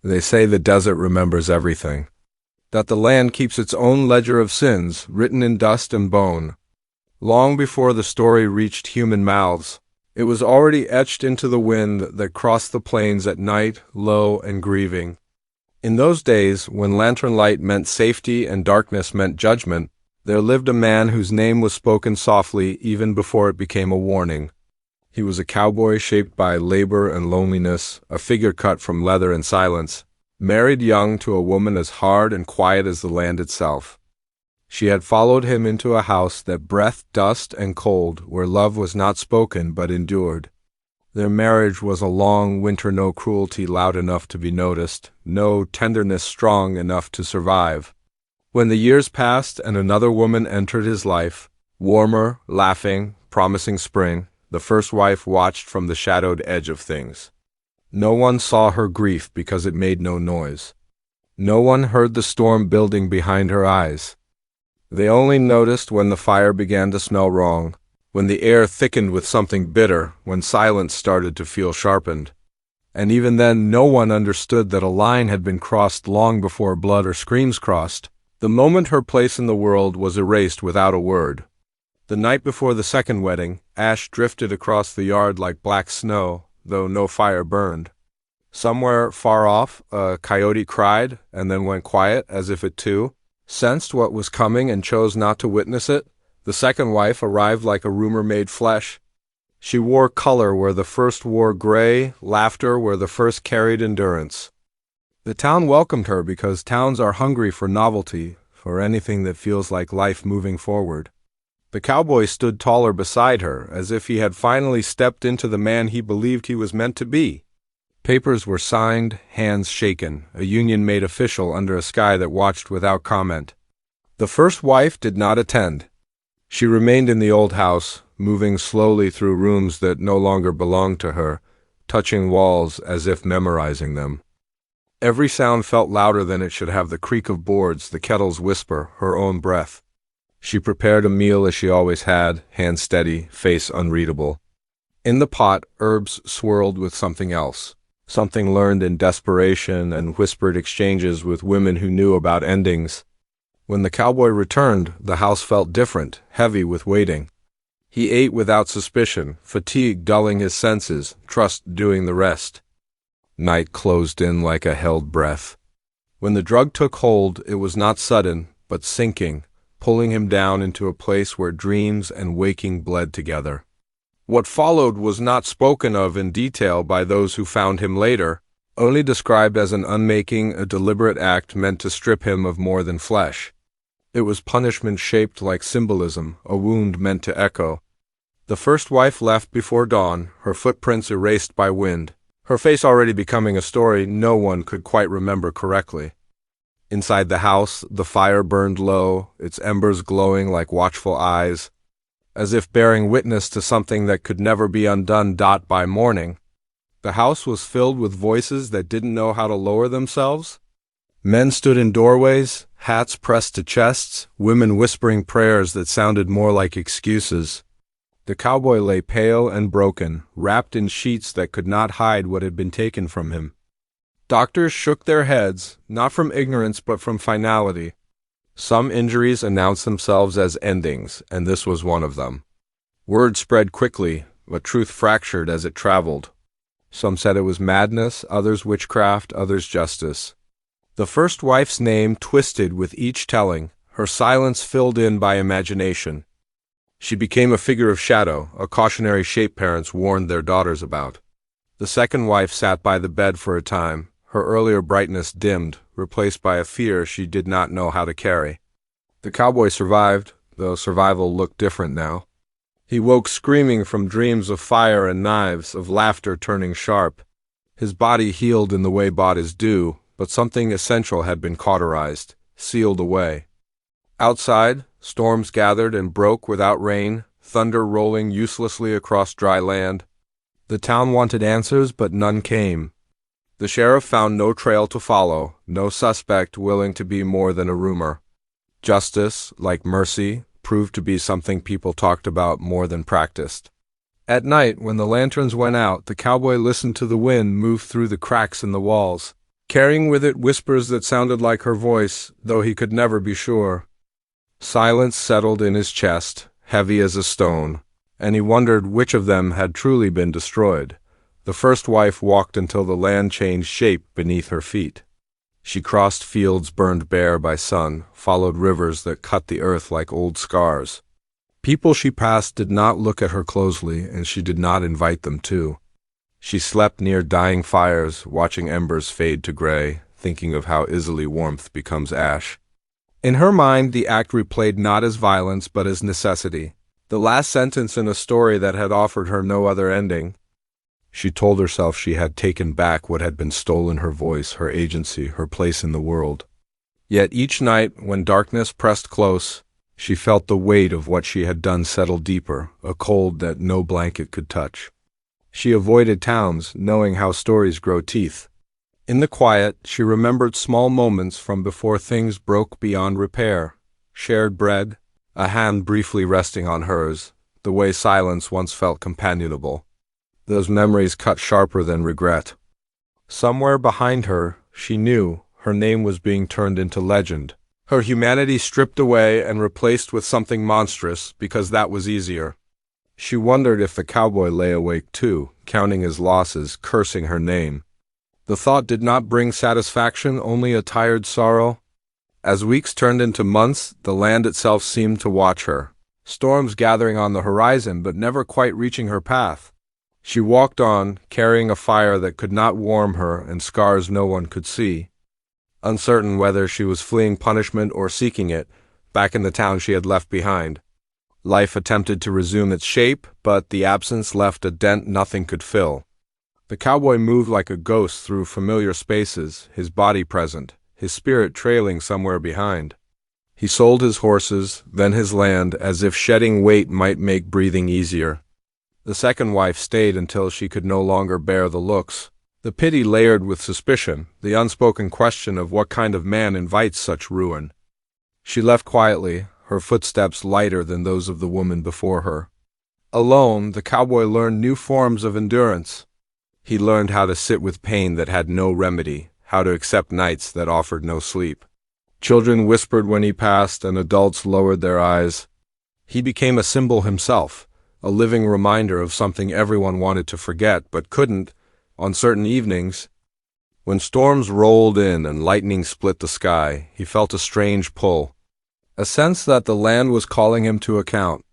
They say the desert remembers everything, that the land keeps its own ledger of sins written in dust and bone. Long before the story reached human mouths, it was already etched into the wind that crossed the plains at night, low and grieving. In those days, when lantern light meant safety and darkness meant judgment, there lived a man whose name was spoken softly even before it became a warning. He was a cowboy shaped by labor and loneliness, a figure cut from leather and silence, married young to a woman as hard and quiet as the land itself. She had followed him into a house that breathed dust and cold, where love was not spoken but endured. Their marriage was a long winter, no cruelty loud enough to be noticed, no tenderness strong enough to survive. When the years passed and another woman entered his life, warmer, laughing, promising spring, the first wife watched from the shadowed edge of things. No one saw her grief because it made no noise. No one heard the storm building behind her eyes. They only noticed when the fire began to smell wrong, when the air thickened with something bitter, when silence started to feel sharpened. And even then no one understood that a line had been crossed long before blood or screams crossed. The moment her place in the world was erased without a word. The night before the second wedding, ash drifted across the yard like black snow, though no fire burned. Somewhere far off, a coyote cried and then went quiet, as if it too sensed what was coming and chose not to witness it. The second wife arrived like a rumor made flesh. She wore color where the first wore gray, laughter where the first carried endurance. The town welcomed her because towns are hungry for novelty, for anything that feels like life moving forward. The cowboy stood taller beside her, as if he had finally stepped into the man he believed he was meant to be. Papers were signed, hands shaken, a union made official under a sky that watched without comment. The first wife did not attend. She remained in the old house, moving slowly through rooms that no longer belonged to her, touching walls as if memorizing them. Every sound felt louder than it should have: the creak of boards, the kettle's whisper, her own breath. She prepared a meal as she always had, hand steady, face unreadable. In the pot, herbs swirled with something else, something learned in desperation and whispered exchanges with women who knew about endings. When the cowboy returned, the house felt different, heavy with waiting. He ate without suspicion, fatigue dulling his senses, trust doing the rest. Night closed in like a held breath. When the drug took hold, it was not sudden, but sinking, pulling him down into a place where dreams and waking bled together. What followed was not spoken of in detail by those who found him later, only described as an unmaking, a deliberate act meant to strip him of more than flesh. It was punishment shaped like symbolism, a wound meant to echo. The first wife left before dawn, her footprints erased by wind, her face already becoming a story no one could quite remember correctly. Inside the house, the fire burned low, its embers glowing like watchful eyes, as if bearing witness to something that could never be undone. By morning, the house was filled with voices that didn't know how to lower themselves. Men stood in doorways, hats pressed to chests, women whispering prayers that sounded more like excuses. The cowboy lay pale and broken, wrapped in sheets that could not hide what had been taken from him. Doctors shook their heads, not from ignorance but from finality. Some injuries announced themselves as endings, and this was one of them. Word spread quickly, but truth fractured as it traveled. Some said it was madness, others witchcraft, others justice. The first wife's name twisted with each telling, her silence filled in by imagination. She became a figure of shadow, a cautionary shape parents warned their daughters about. The second wife sat by the bed for a time, her earlier brightness dimmed, replaced by a fear she did not know how to carry. The cowboy survived, though survival looked different now. He woke screaming from dreams of fire and knives, of laughter turning sharp. His body healed in the way bodies do, but something essential had been cauterized, sealed away. Outside, storms gathered and broke without rain, thunder rolling uselessly across dry land. The town wanted answers, but none came. The sheriff found no trail to follow, no suspect willing to be more than a rumor. Justice, like mercy, proved to be something people talked about more than practiced. At night, when the lanterns went out, the cowboy listened to the wind move through the cracks in the walls. carrying with it whispers that sounded like her voice, though he could never be sure. Silence settled in his chest, heavy as a stone, and he wondered which of them had truly been destroyed. The first wife walked until the land changed shape beneath her feet. She crossed fields burned bare by sun, followed rivers that cut the earth like old scars. People she passed did not look at her closely, and she did not invite them to. She slept near dying fires, watching embers fade to gray, thinking of how easily warmth becomes ash. In her mind, the act replayed not as violence but as necessity, the last sentence in a story that had offered her no other ending. She told herself she had taken back what had been stolen: her voice, her agency, her place in the world. Yet each night, when darkness pressed close, she felt the weight of what she had done settle deeper, a cold that no blanket could touch. She avoided towns, knowing how stories grow teeth. In the quiet, she remembered small moments from before things broke beyond repair. Shared bread, a hand briefly resting on hers, the way silence once felt companionable. Those memories cut sharper than regret. Somewhere behind her, she knew, her name was being turned into legend. Her humanity stripped away and replaced with something monstrous, because that was easier. She wondered if the cowboy lay awake too, counting his losses, cursing her name. The thought did not bring satisfaction, only a tired sorrow. As weeks turned into months, the land itself seemed to watch her. Storms gathering on the horizon, but never quite reaching her path. She walked on, carrying a fire that could not warm her and scars no one could see. Uncertain whether she was fleeing punishment or seeking it, back in the town she had left behind. Life attempted to resume its shape, but the absence left a dent nothing could fill. The cowboy moved like a ghost through familiar spaces, his body present, his spirit trailing somewhere behind. He sold his horses, then his land, as if shedding weight might make breathing easier. The second wife stayed until she could no longer bear the looks. The pity layered with suspicion, the unspoken question of what kind of man invites such ruin. She left quietly, her footsteps lighter than those of the woman before her. Alone, the cowboy learned new forms of endurance. He learned how to sit with pain that had no remedy, how to accept nights that offered no sleep. Children whispered when he passed, and adults lowered their eyes. He became a symbol himself, a living reminder of something everyone wanted to forget but couldn't. On certain evenings, when storms rolled in and lightning split the sky, he felt a strange pull, a sense that the land was calling him to account.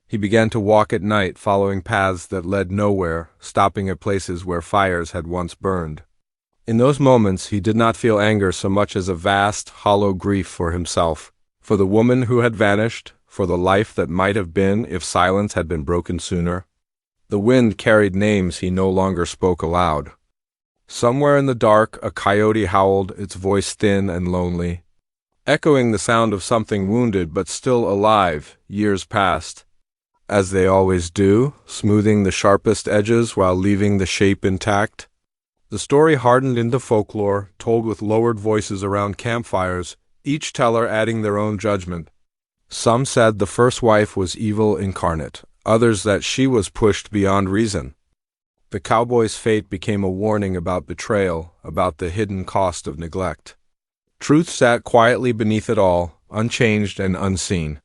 He began to walk at night, following paths that led nowhere, stopping at places where fires had once burned. In those moments, he did not feel anger so much as a vast, hollow grief for himself, for the woman who had vanished, for the life that might have been if silence had been broken sooner. The wind carried names he no longer spoke aloud. Somewhere in the dark, a coyote howled, its voice thin and lonely, echoing the sound of something wounded but still alive. Years passed, as they always do, smoothing the sharpest edges while leaving the shape intact. The story hardened into folklore, told with lowered voices around campfires, each teller adding their own judgment. Some said the first wife was evil incarnate, others that she was pushed beyond reason. The cowboy's fate became a warning about betrayal, about the hidden cost of neglect. Truth sat quietly beneath it all, unchanged and unseen.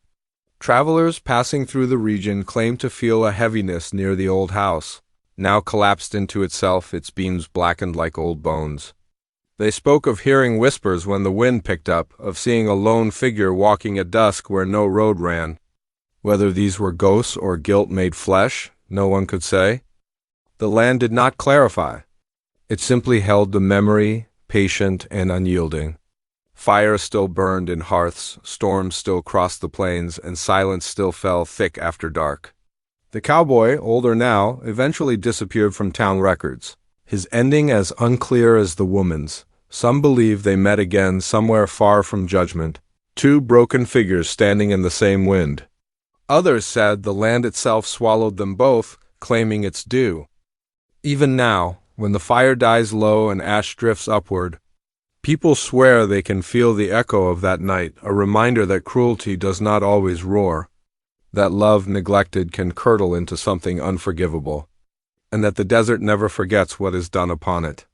Travelers passing through the region claimed to feel a heaviness near the old house, now collapsed into itself, its beams blackened like old bones. They spoke of hearing whispers when the wind picked up, of seeing a lone figure walking at dusk where no road ran. Whether these were ghosts or guilt made flesh, no one could say. The land did not clarify. It simply held the memory, patient and unyielding. Fire still burned in hearths, storms still crossed the plains, and silence still fell thick after dark. The cowboy, older now, eventually disappeared from town records, his ending as unclear as the woman's. Some believe they met again somewhere far from judgment, two broken figures standing in the same wind. Others said the land itself swallowed them both, claiming its due. Even now, when the fire dies low and ash drifts upward, people swear they can feel the echo of that night, a reminder that cruelty does not always roar, that love neglected can curdle into something unforgivable, and that the desert never forgets what is done upon it.